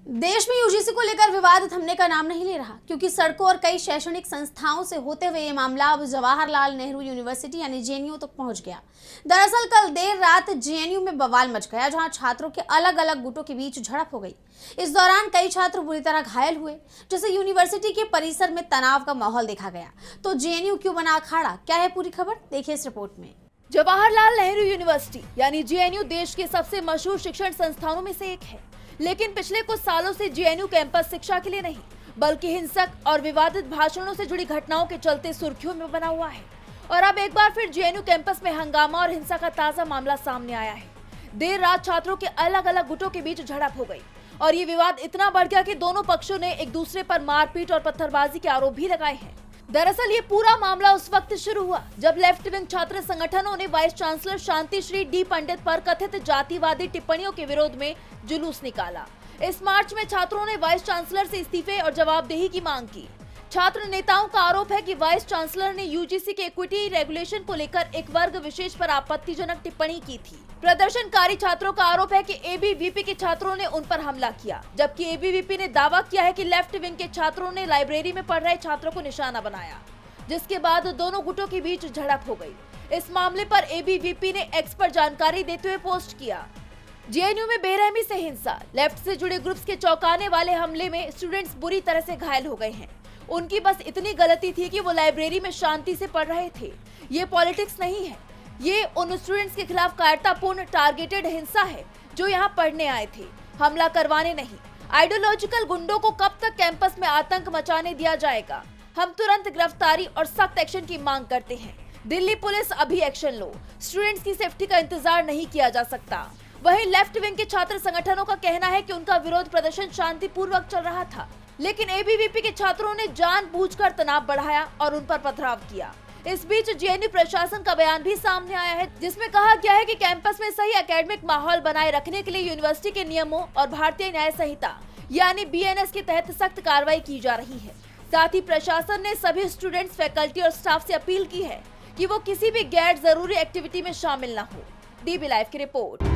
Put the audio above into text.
देश में यूजीसी को लेकर विवाद थमने का नाम नहीं ले रहा, क्योंकि सड़कों और कई शैक्षणिक संस्थाओं से होते हुए ये मामला अब जवाहरलाल नेहरू यूनिवर्सिटी यानी जेएनयू तक पहुंच गया। दरअसल कल देर रात जेएनयू में बवाल मच गया, जहां छात्रों के अलग अलग गुटों के बीच झड़प हो गई। इस दौरान कई छात्र बुरी तरह घायल हुए, जिससे यूनिवर्सिटी के परिसर में तनाव का माहौल देखा गया। तो जेएनयू क्यों बना अखाड़ा, क्या है पूरी खबर, देखिए इस रिपोर्ट में। जवाहरलाल नेहरू यूनिवर्सिटी यानी जेएनयू देश के सबसे मशहूर शिक्षण संस्थानों में से एक है, लेकिन पिछले कुछ सालों से जेएनयू कैंपस शिक्षा के लिए नहीं बल्कि हिंसक और विवादित भाषणों से जुड़ी घटनाओं के चलते सुर्खियों में बना हुआ है। और अब एक बार फिर जेएनयू कैंपस में हंगामा और हिंसा का ताजा मामला सामने आया है। देर रात छात्रों के अलग अलग गुटों के बीच झड़प हो गई और ये विवाद इतना बढ़ गया कि दोनों पक्षों ने एक दूसरे पर मारपीट और पत्थरबाजी के आरोप भी लगाए हैं। दरअसल ये पूरा मामला उस वक्त शुरू हुआ जब लेफ्ट विंग छात्र संगठनों ने वाइस चांसलर शांति श्री डी पंडित पर कथित जातिवादी टिप्पणियों के विरोध में जुलूस निकाला। इस मार्च में छात्रों ने वाइस चांसलर से इस्तीफे और जवाबदेही की मांग की। छात्र नेताओं का आरोप है कि वाइस चांसलर ने यूजीसी के इक्विटी रेगुलेशन को लेकर एक वर्ग विशेष पर आपत्तिजनक टिप्पणी की थी। प्रदर्शनकारी छात्रों का आरोप है कि एबीवीपी के छात्रों ने उन पर हमला किया, जबकि एबीवीपी ने दावा किया है कि लेफ्ट विंग के छात्रों ने लाइब्रेरी में पढ़ रहे छात्रों को निशाना बनाया, जिसके बाद दोनों गुटों के बीच झड़प हो गई। इस मामले पर एबीवीपी ने एक्स पर जानकारी देते हुए पोस्ट किया। जेएनयू में बेरहमी से हिंसा, लेफ्ट से जुड़े ग्रुप्स के चौंकाने वाले हमले में स्टूडेंट्स बुरी तरह से घायल हो गए हैं। उनकी बस इतनी गलती थी कि वो लाइब्रेरी में शांति से पढ़ रहे थे। ये पॉलिटिक्स नहीं है, ये उन स्टूडेंट्स के खिलाफ कायरतापूर्ण टारगेटेड हिंसा है जो यहाँ पढ़ने आए थे, हमला करवाने नहीं। आइडियोलॉजिकल गुंडों को कब तक कैंपस में आतंक मचाने दिया जाएगा? हम तुरंत गिरफ्तारी और सख्त एक्शन की मांग करते हैं। दिल्ली पुलिस अभी एक्शन लो, स्टूडेंट्स की सेफ्टी का इंतजार नहीं किया जा सकता। वहीं लेफ्ट विंग के छात्र संगठनों का कहना है कि उनका विरोध प्रदर्शन शांतिपूर्वक चल रहा था, लेकिन एबीवीपी के छात्रों ने जानबूझकर तनाव बढ़ाया और उन पर पथराव किया। इस बीच जेएनयू प्रशासन का बयान भी सामने आया है, जिसमें कहा गया है कि कैंपस में सही एकेडमिक माहौल बनाए रखने के लिए यूनिवर्सिटी के नियमों और भारतीय न्याय संहिता यानी बीएनएस के तहत सख्त कार्रवाई की जा रही है। साथ ही प्रशासन ने सभी स्टूडेंट्स, फैकल्टी और स्टाफ से अपील की है कि वो किसी भी गैर जरूरी एक्टिविटी में शामिल न हो। डीबी लाइव की रिपोर्ट।